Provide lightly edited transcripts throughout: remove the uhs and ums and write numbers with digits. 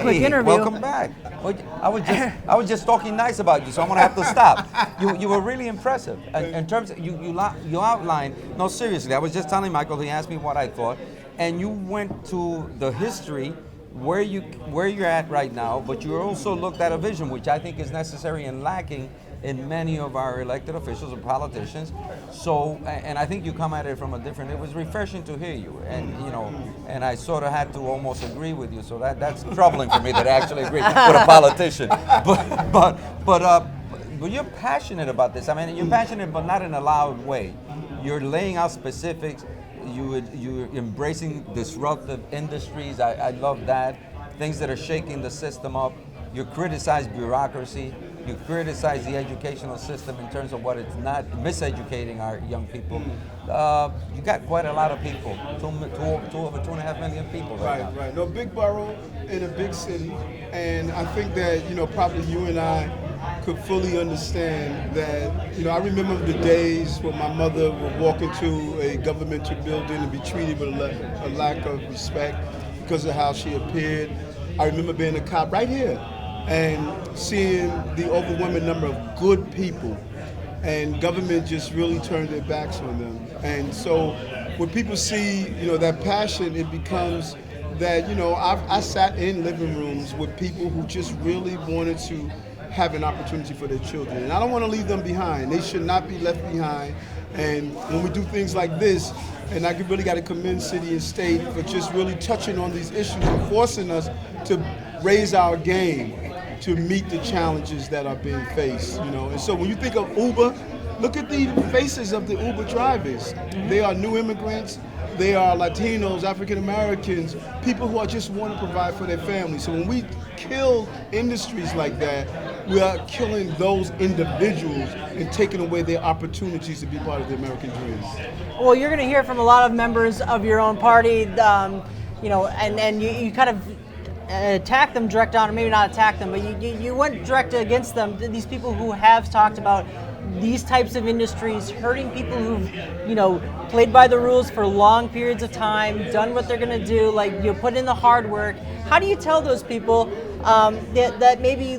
quick interview. Welcome back. Well, I was just talking nice about you, so I'm gonna have to stop. You were really impressive. In terms of, you outlined. No, seriously, I was just telling Michael. He asked me what I thought, and you went to the history where you're at right now, but you also looked at a vision, which I think is necessary and lacking in many of our elected officials and politicians. So, and I think you come at it from a different. It was refreshing to hear you, and and I sort of had to almost agree with you. So that's troubling for me that I actually agree with a politician. But you're passionate about this. I mean, you're passionate, but not in a loud way. You're laying out specifics. You're embracing disruptive industries. I love that. Things that are shaking the system up. You criticize bureaucracy. You criticize the educational system in terms of what it's not, miseducating our young people. You got quite a lot of people, over 2.5 million people right now. Right. No, big borough in a big city, and I think that probably you and I could fully understand that. I remember the days when my mother would walk into a governmental building and be treated with a lack of respect because of how she appeared. I remember being a cop right here and seeing the overwhelming number of good people, and government just really turned their backs on them. And so when people see, that passion, it becomes that, I sat in living rooms with people who just really wanted to have an opportunity for their children. And I don't want to leave them behind. They should not be left behind. And when we do things like this, and I really got to commend city and state for just really touching on these issues and forcing us to raise our game to meet the challenges that are being faced, And so when you think of Uber, look at the faces of the Uber drivers. They are new immigrants. They are Latinos, African Americans, people who just want to provide for their families. So when we kill industries like that, we are killing those individuals and taking away their opportunities to be part of the American dream. Well, you're going to hear from a lot of members of your own party, and you kind of attack them direct on, or maybe not attack them, but you went direct against them. These people who have talked about these types of industries hurting people who've, played by the rules for long periods of time, done what they're going to do, put in the hard work. How do you tell those people that maybe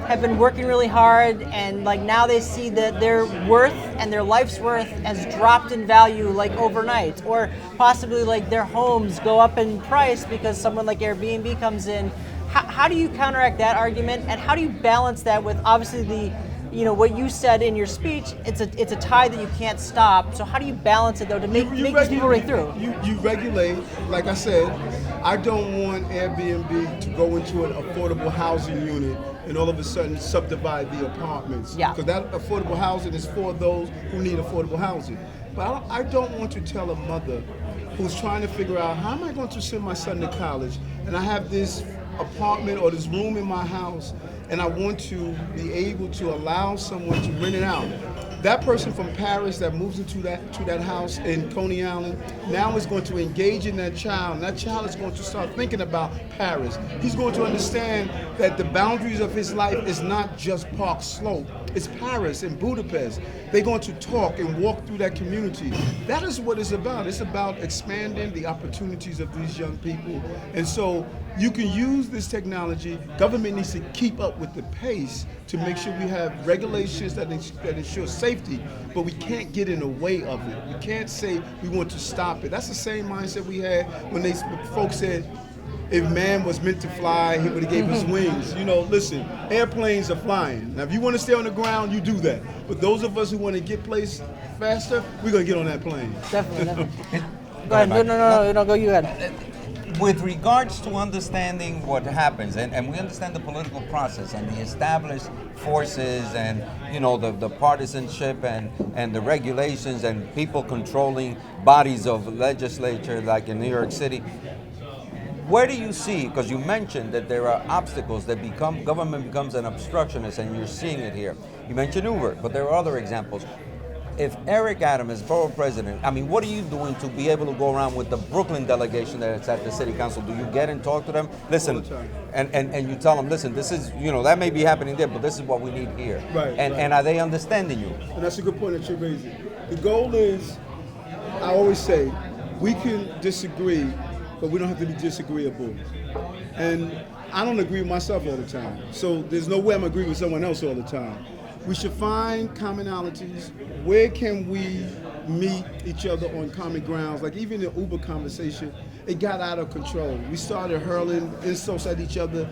have been working really hard and now they see that their worth and their life's worth has dropped in value overnight, or possibly their homes go up in price because someone like Airbnb comes in? How do you counteract that argument, and how do you balance that with obviously what you said in your speech? It's a tide that you can't stop. So how do you balance it though to make these people right through? You regulate. Like I said, I don't want Airbnb to go into an affordable housing unit and all of a sudden subdivide the apartments. Yeah. Because that affordable housing is for those who need affordable housing. But I don't want to tell a mother who's trying to figure out, how am I going to send my son to college, and I have this apartment or this room in my house, and I want to be able to allow someone to rent it out. That person from Paris that moves into that house in Coney Island now is going to engage in that child, and that child is going to start thinking about Paris. He's going to understand that the boundaries of his life is not just Park Slope, it's Paris and Budapest. They're going to talk and walk through that community. That is what it's about. It's about expanding the opportunities of these young people. And so you can use this technology. Government needs to keep up with the pace to make sure we have regulations that ensure safety, but we can't get in the way of it. We can't say we want to stop it. That's the same mindset we had when folks said, if man was meant to fly, he would have gave us wings. Listen, airplanes are flying. Now, if you want to stay on the ground, you do that. But those of us who want to get places faster, we're going to get on that plane. Definitely. Go ahead. No, go you ahead. With regards to understanding what happens, and we understand the political process and the established forces and the partisanship and the regulations and people controlling bodies of legislature like in New York City, where do you see, because you mentioned that there are obstacles that government becomes an obstructionist, and you're seeing it here. You mentioned Uber, but there are other examples. If Eric Adams is borough president, what are you doing to be able to go around with the Brooklyn delegation that's at the city council? Do you get and talk to them? Listen, and you tell them, listen, this is, that may be happening there, but this is what we need here. Right. And are they understanding you? And that's a good point that you're raising. The goal is, I always say, we can disagree, but we don't have to be disagreeable. And I don't agree with myself all the time. So there's no way I'm agreeing with someone else all the time. We should find commonalities. Where can we meet each other on common grounds? Like even the Uber conversation, it got out of control. We started hurling insults at each other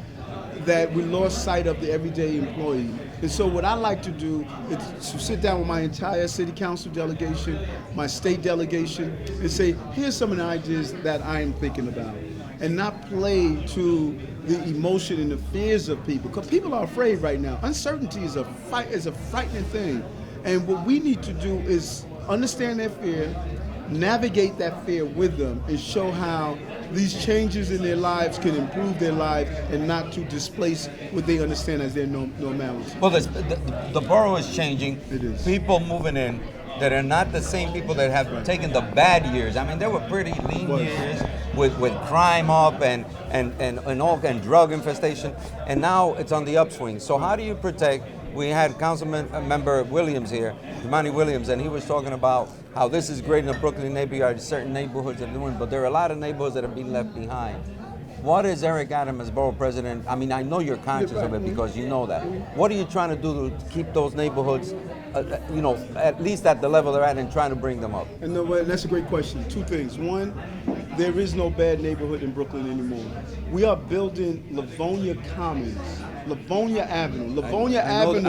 that we lost sight of the everyday employee. And so what I like to do is to sit down with my entire city council delegation, my state delegation, and say, here's some of the ideas that I'm thinking about. And not play to the emotion and the fears of people. Because people are afraid right now. Uncertainty is a frightening thing. And what we need to do is understand their fear, navigate that fear with them, and show how these changes in their lives can improve their lives and not to displace what they understand as their normality. Well, the borough is changing. It is. People moving in that are not the same people that have taken the bad years. I mean, there were pretty lean years with crime up and drug infestation, and now it's on the upswing. So how do you protect? We had Councilmember Williams here, Imani Williams, and he was talking about how this is great in the Brooklyn neighborhood, certain neighborhoods are doing, but there are a lot of neighborhoods that are being left behind. What is Eric Adams as borough president? I mean, I know you're conscious of it because you know that. What are you trying to do to keep those neighborhoods, at least at the level they're at, and trying to bring them up? And that's a great question. Two things. One, there is no bad neighborhood in Brooklyn anymore. We are building Livonia Commons, Livonia Avenue.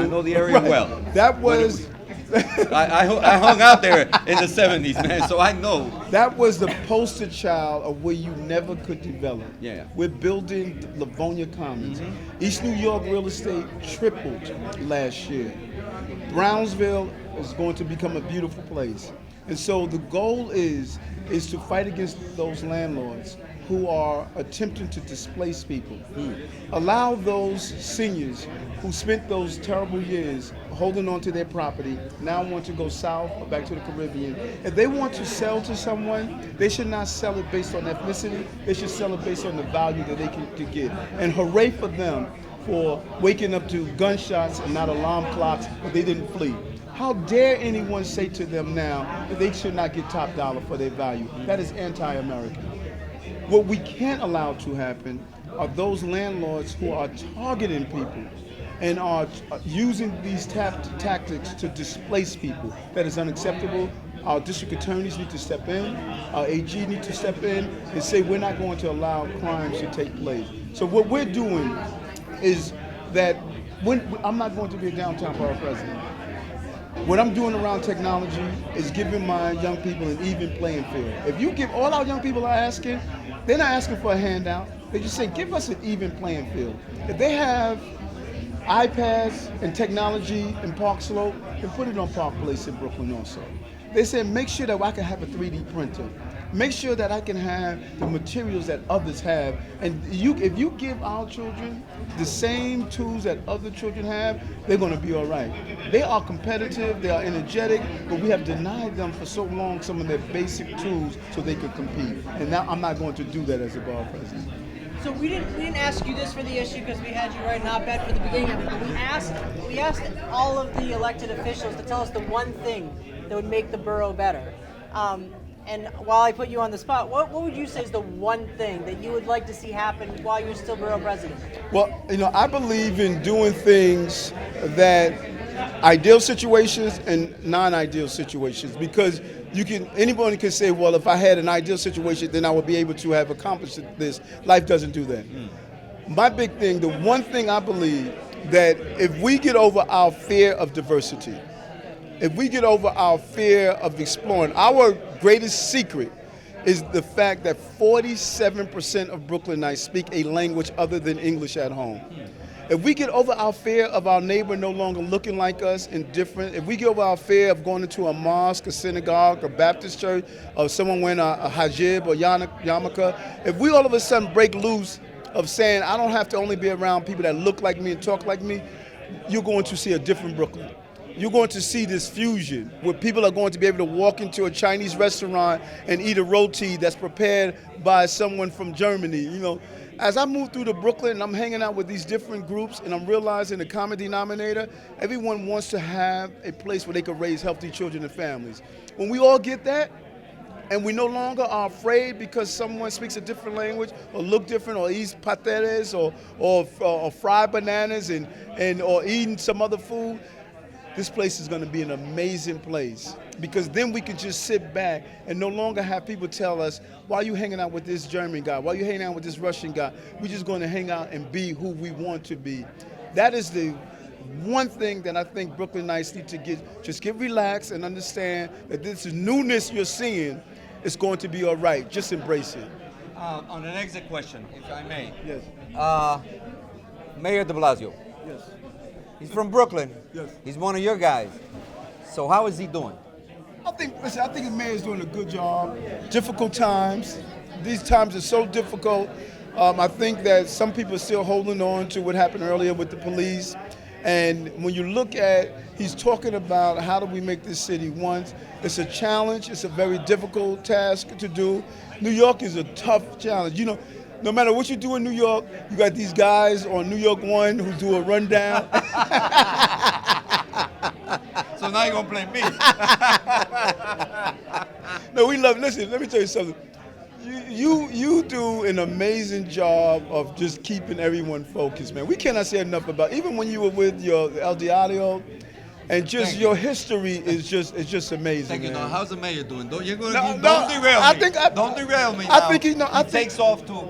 I know the area well. That was... I hung out there in the 70s, man, so I know. That was the poster child of where you never could develop. Yeah. We're building Livonia Commons. East New York real estate tripled last year. Brownsville is going to become a beautiful place. And so the goal is to fight against those landlords who are attempting to displace people. Allow those seniors who spent those terrible years holding on to their property, now want to go south or back to the Caribbean. If they want to sell to someone, they should not sell it based on ethnicity. They should sell it based on the value that they can get. And hooray for them for waking up to gunshots and not alarm clocks, but they didn't flee. How dare anyone say to them now that they should not get top dollar for their value? That is anti-American. What we can't allow to happen are those landlords who are targeting people and are using these tactics to displace people. That is unacceptable. Our district attorneys need to step in, our AG need to step in and say we're not going to allow crimes to take place. So what we're doing is that I'm not going to be a downtown borough president. What I'm doing around technology is giving my young people an even playing field. If you give, all our young people are asking, they're not asking for a handout. They just say, give us an even playing field. If they have iPads and technology in Park Slope, then put it on Park Place in Brooklyn also. They said, make sure that I can have a 3D printer. Make sure that I can have the materials that others have. And if you give our children the same tools that other children have, they're going to be all right. They are competitive, they are energetic, but we have denied them for so long some of their basic tools so they could compete. And now I'm not going to do that as a borough president. So we didn't ask you this for the issue because we had you write an op-ed for the beginning of it, but we asked all of the elected officials to tell us the one thing that would make the borough better. And while I put you on the spot, what would you say is the one thing that you would like to see happen while you're still borough president? Well, I believe in doing things that ideal situations and non-ideal situations, because anybody can say, well, if I had an ideal situation, then I would be able to have accomplished this. Life doesn't do that. My big thing, the one thing I believe, that if we get over our fear of diversity, if we get over our fear of exploring, our greatest secret is the fact that 47% of Brooklynites speak a language other than English at home. If we get over our fear of our neighbor no longer looking like us and different, if we get over our fear of going into a mosque, a synagogue, a Baptist church, or someone wearing a hijab or yarmulke, if we all of a sudden break loose of saying, I don't have to only be around people that look like me and talk like me, you're going to see a different Brooklyn. You're going to see this fusion where people are going to be able to walk into a Chinese restaurant and eat a roti that's prepared by someone from Germany. As I move through the Brooklyn and I'm hanging out with these different groups and I'm realizing the common denominator, everyone wants to have a place where they can raise healthy children and families. When we all get that, And we no longer are afraid because someone speaks a different language or look different or eats pateres or fried bananas or eating some other food. This place is going to be an amazing place because then we can just sit back and no longer have people tell us, why are you hanging out with this German guy? Why are you hanging out with this Russian guy? We're just going to hang out and be who we want to be. That is the one thing that I think Brooklynites need to get relaxed and understand that this newness you're seeing is going to be all right. Just embrace it. On an exit question, if I may. Yes. Mayor de Blasio. Yes. He's from Brooklyn. Yes. He's one of your guys. So how is he doing? I think the mayor's doing a good job. Difficult times. These times are so difficult. I think that some people are still holding on to what happened earlier with the police. And when you look at, he's talking about how do we make this city once. It's a challenge. It's a very difficult task to do. New York is a tough challenge. You know, no matter what you do in New York, you got these guys on New York 1 who do a rundown. So now you're going to blame me. No, we love, listen, let me tell you something. You do an amazing job of just keeping everyone focused, man. We cannot say enough about, even when you were with your El Diario, and just your history is just amazing. Thank you. Man. Now, how's the mayor doing? Don't derail me. Don't derail me. I think he takes off to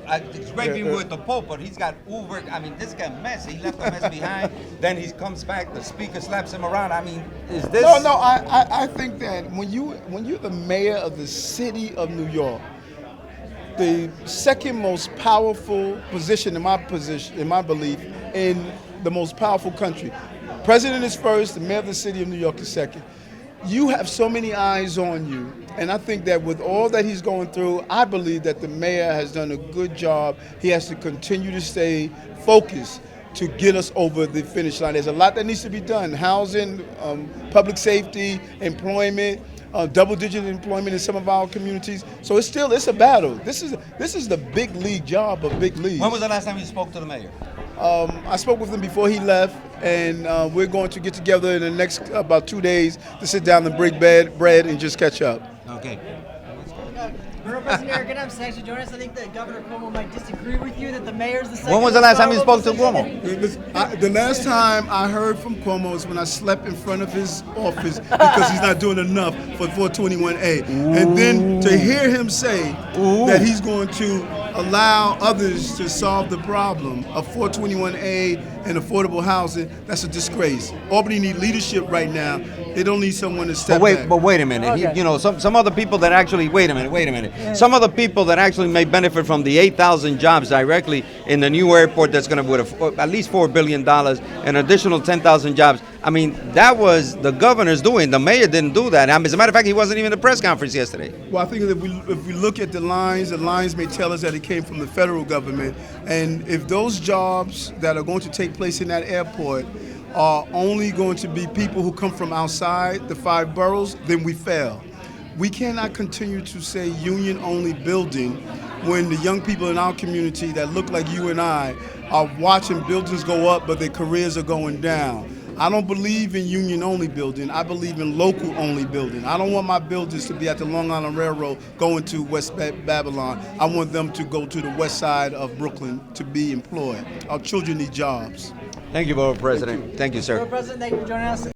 it's great being with the Pope, but he's got Uber. I mean, this guy mess. He left a mess behind. Then he comes back. The speaker slaps him around. I mean, is this? No. I think that when you're the mayor of the city of New York, the second most powerful position, in my belief, in the most powerful country. President is first, the mayor of the city of New York is second. You have so many eyes on you, and I think that with all that he's going through, I believe that the mayor has done a good job. He has to continue to stay focused to get us over the finish line. There's a lot that needs to be done. Housing, public safety, employment, double-digit employment in some of our communities. So it's a battle. This is the big league job of big leagues. When was the last time you spoke to the mayor? I spoke with him before he left, and we're going to get together in the next about 2 days to sit down and break bread and just catch up. Okay. Borough President Eric Adams, thanks for joining us. I think that Governor Cuomo might disagree with you that the mayor's the second. When was the last time you spoke to position. Cuomo? The last time I heard from Cuomo was when I slept in front of his office because he's not doing enough for 421A. And then to hear him say that he's going to allow others to solve the problem of 421A and affordable housing, that's a disgrace. Albany needs leadership right now. They don't need someone to step back. But wait a minute. Okay. You know, some other people that actually, wait a minute. Some other people that actually may benefit from the 8,000 jobs directly in the new airport that's going to put at least $4 billion, an additional 10,000 jobs. I mean, that was the governor's doing. The mayor didn't do that. As a matter of fact, he wasn't even at the press conference yesterday. Well, I think that if we look at the lines may tell us that it came from the federal government. And if those jobs that are going to take place in that airport are only going to be people who come from outside the 5 boroughs, then we fail. We cannot continue to say union-only building when the young people in our community that look like you and I are watching buildings go up, but their careers are going down. I don't believe in union-only building. I believe in local-only building. I don't want my buildings to be at the Long Island Railroad going to West Babylon. I want them to go to the west side of Brooklyn to be employed. Our children need jobs. Thank you, Borough President. Thank you, sir. Borough President, thank you for joining us.